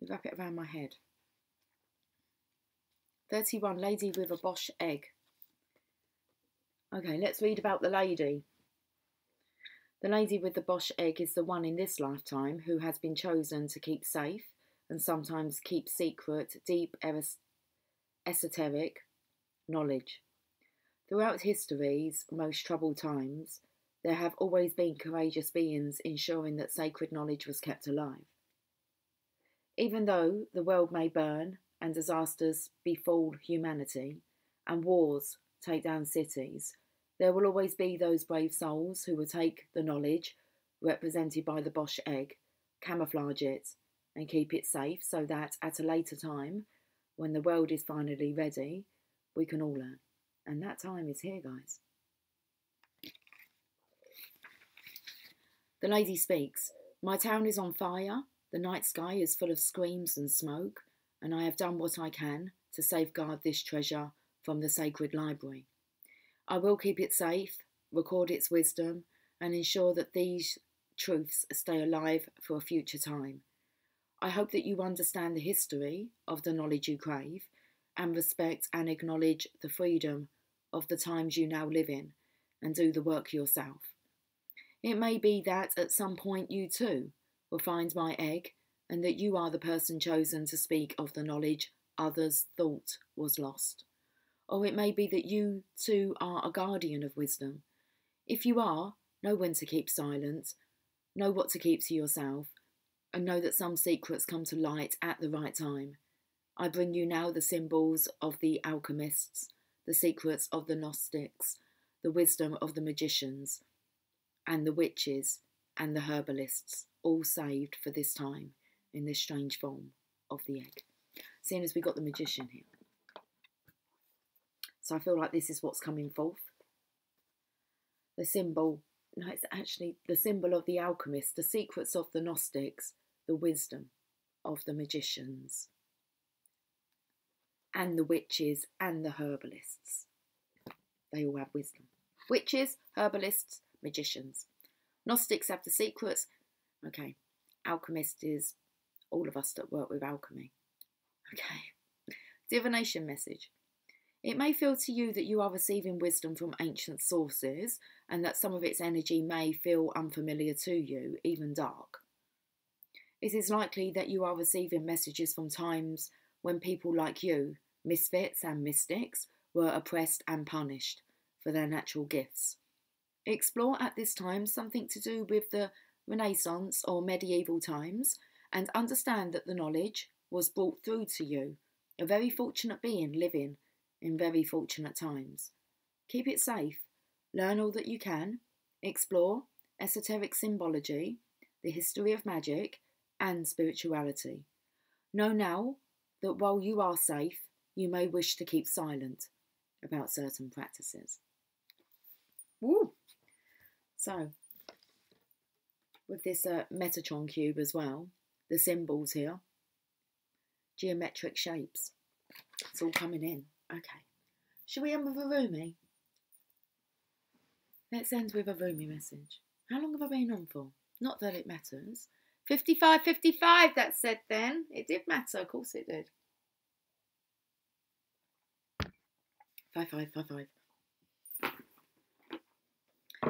Wrap it around my head. 31, lady with a Bosch egg. Okay, let's read about the lady. The lady with the Bosch egg is the one in this lifetime who has been chosen to keep safe and sometimes keep secret deep esoteric knowledge. Throughout history's most troubled times, there have always been courageous beings ensuring that sacred knowledge was kept alive. Even though the world may burn and disasters befall humanity and wars take down cities, there will always be those brave souls who will take the knowledge represented by the Bosch egg, camouflage it, and keep it safe so that at a later time, when the world is finally ready, we can all learn. And that time is here, guys. The lady speaks. My town is on fire. The night sky is full of screams and smoke, and I have done what I can to safeguard this treasure from the sacred library. I will keep it safe, record its wisdom, and ensure that these truths stay alive for a future time. I hope that you understand the history of the knowledge you crave and respect and acknowledge the freedom of the times you now live in and do the work yourself. It may be that at some point you too will find my egg and that you are the person chosen to speak of the knowledge others thought was lost. Or it may be that you too are a guardian of wisdom. If you are, know when to keep silent, know what to keep to yourself, and know that some secrets come to light at the right time. I bring you now the symbols of the alchemists, the secrets of the Gnostics, the wisdom of the magicians, and the witches and the herbalists, all saved for this time in this strange form of the egg. Seeing as we got the magician here. So I feel like this is what's coming forth. The symbol, no, it's actually the symbol of the alchemists, the secrets of the Gnostics, the wisdom of the magicians, and the witches and the herbalists. They all have wisdom. Witches, herbalists, magicians. Gnostics have the secrets. Okay, alchemist is all of us that work with alchemy. Okay, divination message. It may feel to you that you are receiving wisdom from ancient sources and that some of its energy may feel unfamiliar to you, even dark. It is likely that you are receiving messages from times when people like you, misfits and mystics, were oppressed and punished for their natural gifts. Explore at this time something to do with the Renaissance or medieval times and understand that the knowledge was brought through to you, a very fortunate being living in very fortunate times. Keep it safe, learn all that you can, explore esoteric symbology, the history of magic, and spirituality. Know now that while you are safe, you may wish to keep silent about certain practices. Woo! So, with this Metatron cube as well, the symbols here, geometric shapes, it's all coming in. Okay, shall we end with a Rumi? Let's end with a Rumi message. How long have I been on for? Not that it matters. 55, that said then. It did matter, of course it did. 55.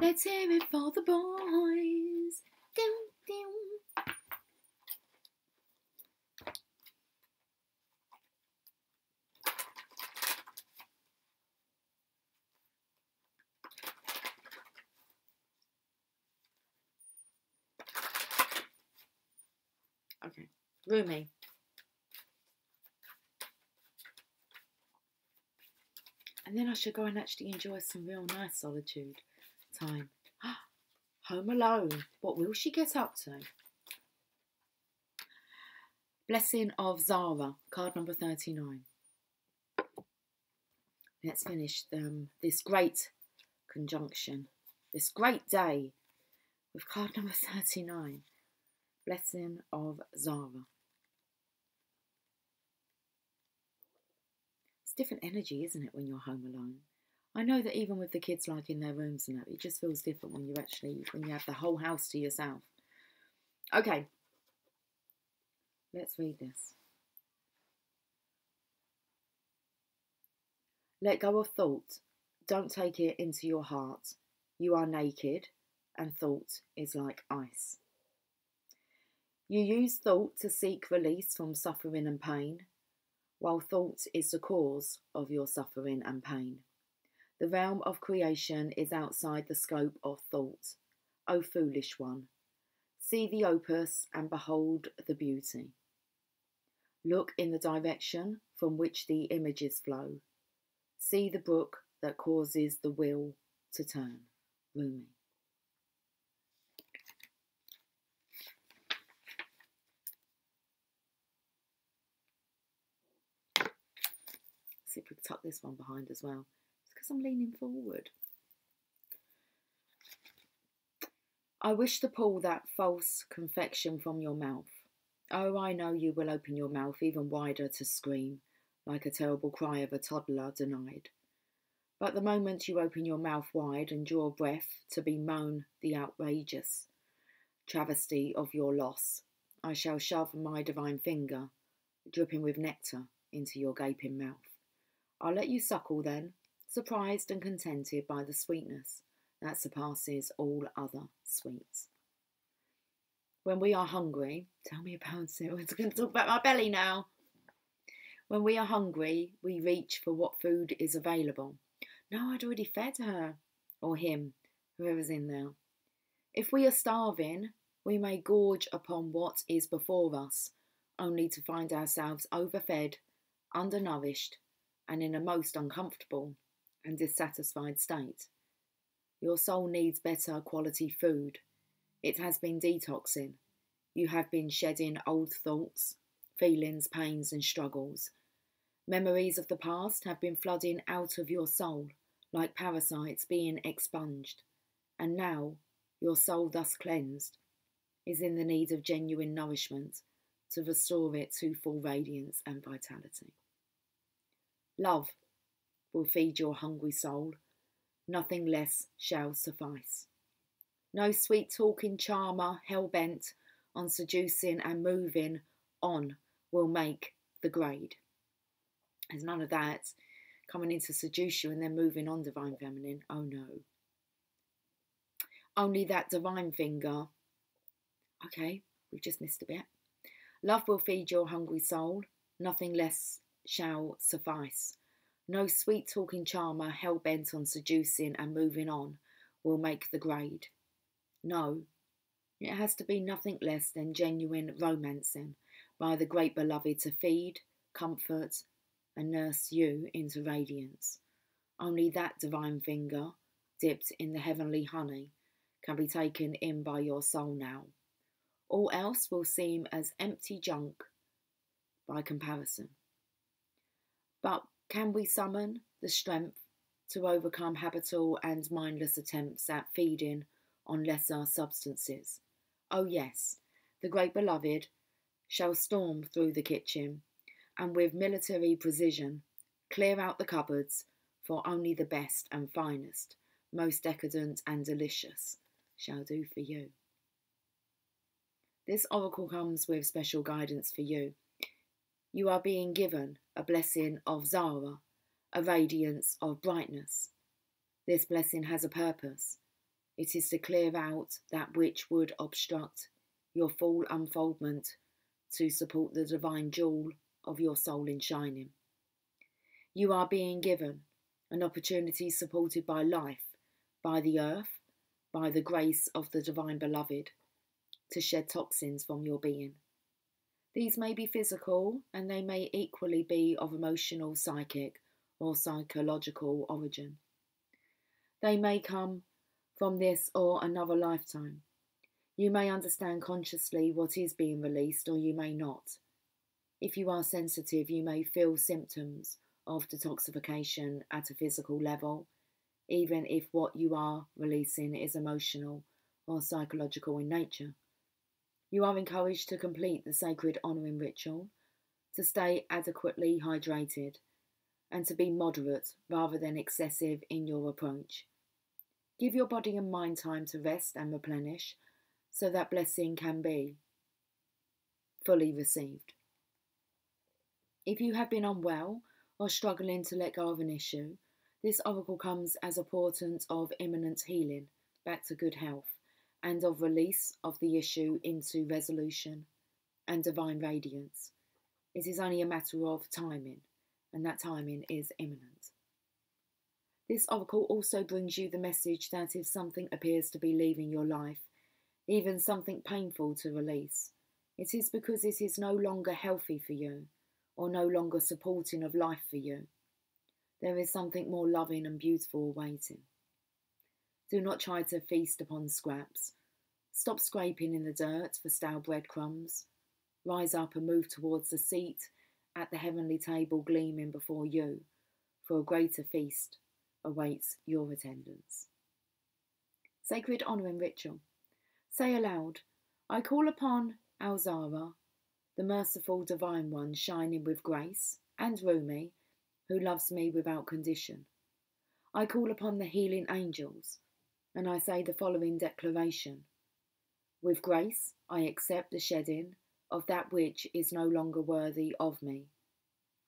Let's hear it for the boys. Doom, doom. Okay, Rumi. And then I should go and actually enjoy some real nice solitude time. Home Alone. What will she get up to? Blessing of Zara, card number 39. Let's finish this great conjunction, this great day with card number 39. Blessing of Zara. It's different energy, isn't it, when you're home alone? I know that even with the kids like in their rooms and that, it just feels different when you have the whole house to yourself. Okay, let's read this. Let go of thought. Don't take it into your heart. You are naked, and thought is like ice. You use thought to seek release from suffering and pain, while thought is the cause of your suffering and pain. The realm of creation is outside the scope of thought. O foolish one, see the opus and behold the beauty. Look in the direction from which the images flow. See the brook that causes the wheel to turn. Rumi. See if we can tuck this one behind as well. It's because I'm leaning forward. I wish to pull that false confection from your mouth. Oh, I know you will open your mouth even wider to scream, like a terrible cry of a toddler denied. But the moment you open your mouth wide and draw breath to bemoan the outrageous travesty of your loss, I shall shove my divine finger, dripping with nectar, into your gaping mouth. I'll let you suckle then, surprised and contented by the sweetness that surpasses all other sweets. When we are hungry, tell me about it. We're going to talk about my belly now. When we are hungry, we reach for what food is available. No, I'd already fed her, or him, whoever's in there. If we are starving, we may gorge upon what is before us, only to find ourselves overfed, undernourished, and in a most uncomfortable and dissatisfied state. Your soul needs better quality food. It has been detoxing. You have been shedding old thoughts, feelings, pains, and struggles. Memories of the past have been flooding out of your soul, like parasites being expunged. And now, your soul thus cleansed, is in the need of genuine nourishment to restore it to full radiance and vitality. Love will feed your hungry soul. Nothing less shall suffice. No sweet-talking charmer hell-bent on seducing and moving on will make the grade. There's none of that coming in to seduce you and then moving on, divine feminine. Oh no. Only that divine finger. Okay, we've just missed a bit. Love will feed your hungry soul. Nothing less shall suffice. No sweet-talking charmer hell-bent on seducing and moving on will make the grade. No, it has to be nothing less than genuine romancing by the great beloved to feed, comfort, and nurse you into radiance. Only that divine finger, dipped in the heavenly honey, can be taken in by your soul now. All else will seem as empty junk by comparison. But can we summon the strength to overcome habitual and mindless attempts at feeding on lesser substances? Oh yes, the great beloved shall storm through the kitchen and with military precision clear out the cupboards for only the best and finest, most decadent and delicious shall do for you. This oracle comes with special guidance for you. You are being given a blessing of Zara, a radiance of brightness. This blessing has a purpose. It is to clear out that which would obstruct your full unfoldment to support the divine jewel of your soul in shining. You are being given an opportunity supported by life, by the earth, by the grace of the divine beloved, to shed toxins from your being. These may be physical and they may equally be of emotional, psychic, or psychological origin. They may come from this or another lifetime. You may understand consciously what is being released or you may not. If you are sensitive, you may feel symptoms of detoxification at a physical level, even if what you are releasing is emotional or psychological in nature. You are encouraged to complete the sacred honouring ritual, to stay adequately hydrated, and to be moderate rather than excessive in your approach. Give your body and mind time to rest and replenish so that blessing can be fully received. If you have been unwell or struggling to let go of an issue, this oracle comes as a portent of imminent healing back to good health and of release of the issue into resolution and divine radiance. It is only a matter of timing, and that timing is imminent. This oracle also brings you the message that if something appears to be leaving your life, even something painful to release, it is because it is no longer healthy for you or no longer supporting of life for you. There is something more loving and beautiful awaiting. Do not try to feast upon scraps. Stop scraping in the dirt for stale breadcrumbs. Rise up and move towards the seat at the heavenly table gleaming before you, for a greater feast awaits your attendance. Sacred honouring ritual. Say aloud, I call upon Alzara, the merciful divine one shining with grace, and Rumi, who loves me without condition. I call upon the healing angels, and I say the following declaration. With grace, I accept the shedding of that which is no longer worthy of me.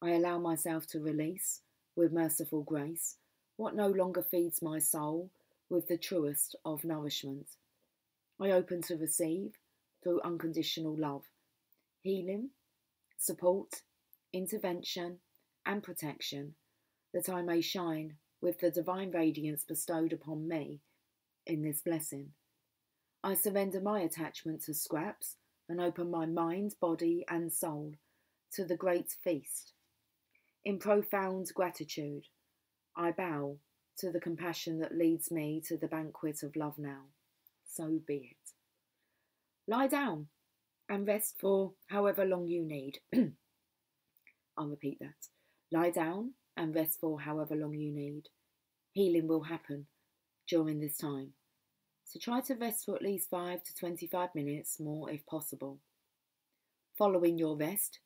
I allow myself to release, with merciful grace, what no longer feeds my soul with the truest of nourishment. I open to receive, through unconditional love, healing, support, intervention, and protection, that I may shine with the divine radiance bestowed upon me in this blessing. I surrender my attachment to scraps and open my mind, body, and soul to the great feast. In profound gratitude, I bow to the compassion that leads me to the banquet of love now. So be it. Lie down and rest for however long you need. I'll repeat that. Lie down and rest for however long you need. Healing will happen during this time. So try to rest for at least 5 to 25 minutes more if possible. Following your rest,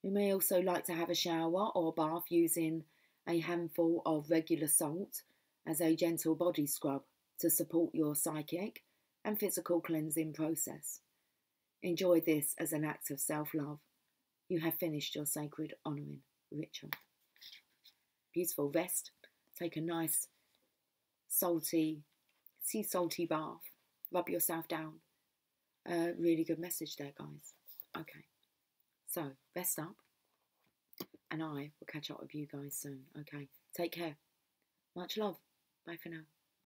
you may also like to have a shower or bath using a handful of regular salt as a gentle body scrub to support your psychic and physical cleansing process. Enjoy this as an act of self-love. You have finished your sacred honouring ritual. Beautiful. Rest. Take a nice sea salty bath. Rub yourself down. Really good message there, guys. Okay. So, rest up. And I will catch up with you guys soon. Okay. Take care. Much love. Bye for now.